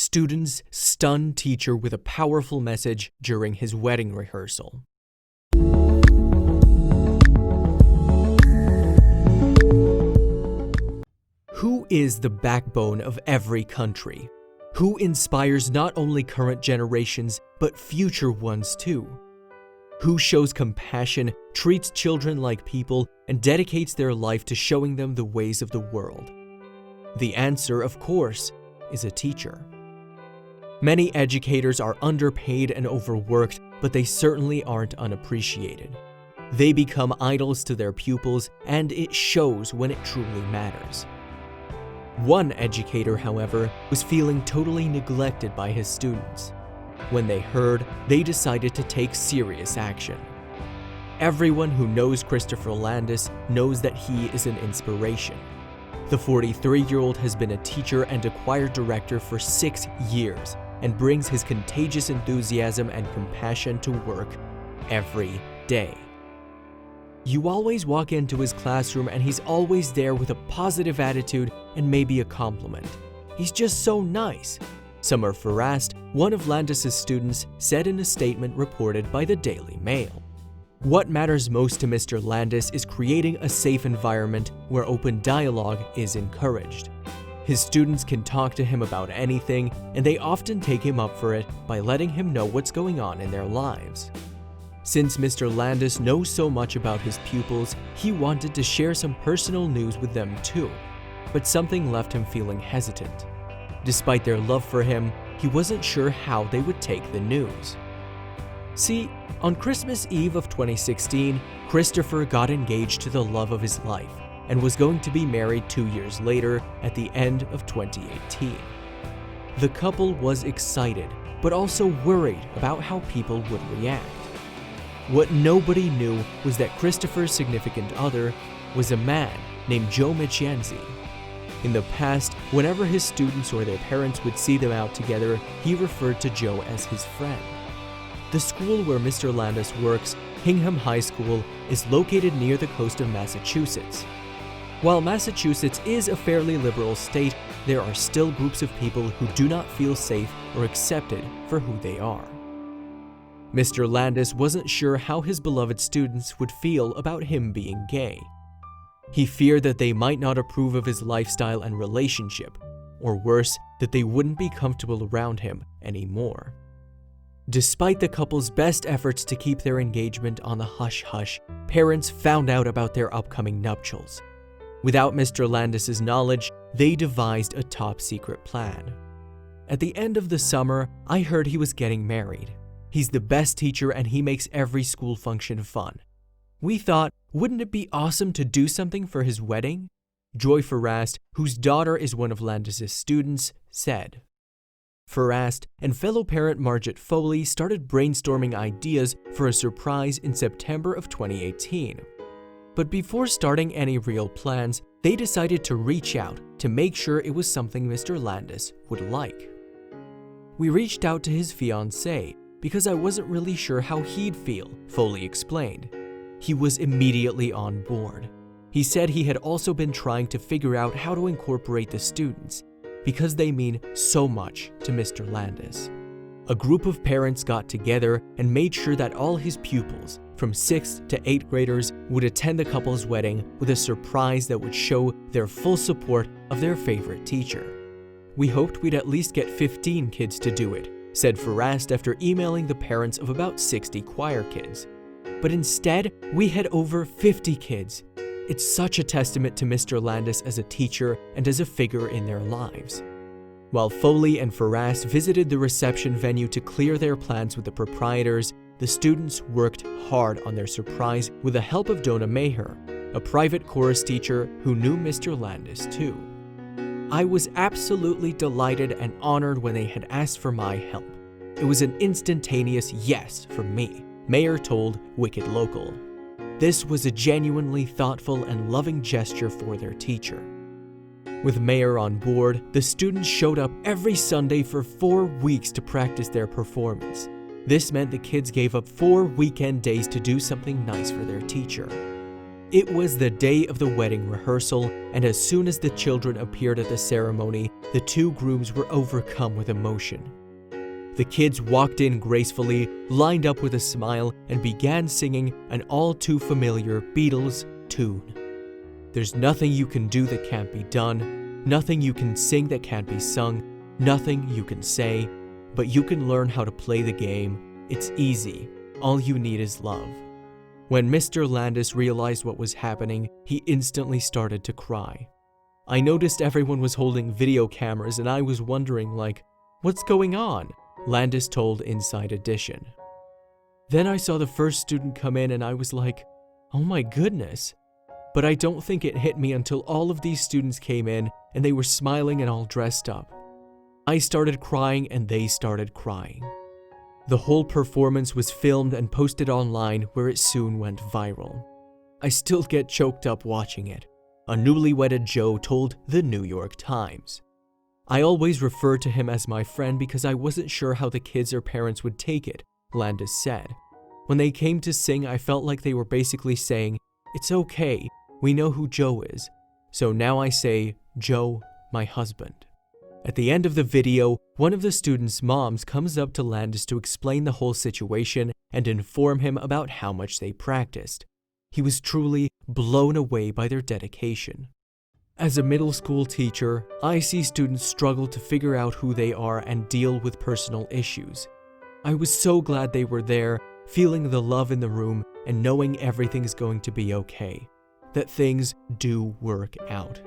Students stun teacher with a powerful message during his wedding rehearsal. Who is the backbone of every country? Who inspires not only current generations, but future ones too? Who shows compassion, treats children like people, and dedicates their life to showing them the ways of the world? The answer, of course, is a teacher. Many educators are underpaid and overworked, but they certainly aren't unappreciated. They become idols to their pupils, and it shows when it truly matters. One educator, however, was feeling totally neglected by his students. When they heard, they decided to take serious action. Everyone who knows Christopher Landis knows that he is an inspiration. The 43-year-old has been a teacher and a choir director for 6 years and brings his contagious enthusiasm and compassion to work every day. You always walk into his classroom and he's always there with a positive attitude and maybe a compliment. He's just so nice. Summer Farast, one of Landis's students, said in a statement reported by the Daily Mail. What matters most to Mr. Landis is creating a safe environment where open dialogue is encouraged. His students can talk to him about anything, and they often take him up for it by letting him know what's going on in their lives. Since Mr. Landis knows so much about his pupils, he wanted to share some personal news with them too, but something left him feeling hesitant. Despite their love for him, he wasn't sure how they would take the news. See, on Christmas Eve of 2016, Christopher got engaged to the love of his life and was going to be married 2 years later at the end of 2018. The couple was excited, but also worried about how people would react. What nobody knew was that Christopher's significant other was a man named Joe Michienzi. In the past, whenever his students or their parents would see them out together, he referred to Joe as his friend. The school where Mr. Landis works, Hingham High School, is located near the coast of Massachusetts. While Massachusetts is a fairly liberal state, there are still groups of people who do not feel safe or accepted for who they are. Mr. Landis wasn't sure how his beloved students would feel about him being gay. He feared that they might not approve of his lifestyle and relationship, or worse, that they wouldn't be comfortable around him anymore. Despite the couple's best efforts to keep their engagement on the hush-hush, parents found out about their upcoming nuptials. Without Mr. Landis's knowledge, they devised a top-secret plan. At the end of the summer, I heard he was getting married. He's the best teacher and he makes every school function fun. We thought, wouldn't it be awesome to do something for his wedding? Joy Farast, whose daughter is one of Landis's students, said. Farast and fellow parent Margit Foley started brainstorming ideas for a surprise in September of 2018. But before starting any real plans, they decided to reach out to make sure it was something Mr. Landis would like. We reached out to his fiancée because I wasn't really sure how he'd feel, Foley explained. He was immediately on board. He said he had also been trying to figure out how to incorporate the students, because they mean so much to Mr. Landis. A group of parents got together and made sure that all his pupils, from 6th to 8th graders, would attend the couple's wedding with a surprise that would show their full support of their favorite teacher. We hoped we'd at least get 15 kids to do it, said Farast after emailing the parents of about 60 choir kids. But instead, we had over 50 kids. It's such a testament to Mr. Landis as a teacher and as a figure in their lives. While Foley and Farast visited the reception venue to clear their plans with the proprietors, the students worked hard on their surprise with the help of Donna Maher, a private chorus teacher who knew Mr. Landis too. I was absolutely delighted and honored when they had asked for my help. It was an instantaneous yes from me, Mayer told Wicked Local. This was a genuinely thoughtful and loving gesture for their teacher. With Mayer on board, the students showed up every Sunday for 4 weeks to practice their performance. This meant the kids gave up 4 weekend days to do something nice for their teacher. It was the day of the wedding rehearsal, and as soon as the children appeared at the ceremony, the two grooms were overcome with emotion. The kids walked in gracefully, lined up with a smile, and began singing an all-too-familiar Beatles tune. There's nothing you can do that can't be done, nothing you can sing that can't be sung, nothing you can say, but you can learn how to play the game. It's easy. All you need is love. When Mr. Landis realized what was happening, he instantly started to cry. I noticed everyone was holding video cameras and I was wondering, what's going on? Landis told Inside Edition. Then I saw the first student come in and I was like, oh my goodness. But I don't think it hit me until all of these students came in and they were smiling and all dressed up. I started crying and they started crying. The whole performance was filmed and posted online where it soon went viral. I still get choked up watching it, a newly-wedded Joe told the New York Times. I always refer to him as my friend because I wasn't sure how the kids or parents would take it, Landis said. When they came to sing, I felt like they were basically saying, it's okay, we know who Joe is. So now I say, Joe, my husband. At the end of the video, one of the students' moms comes up to Landis to explain the whole situation and inform him about how much they practiced. He was truly blown away by their dedication. As a middle school teacher, I see students struggle to figure out who they are and deal with personal issues. I was so glad they were there, feeling the love in the room and knowing everything's going to be okay, that things do work out.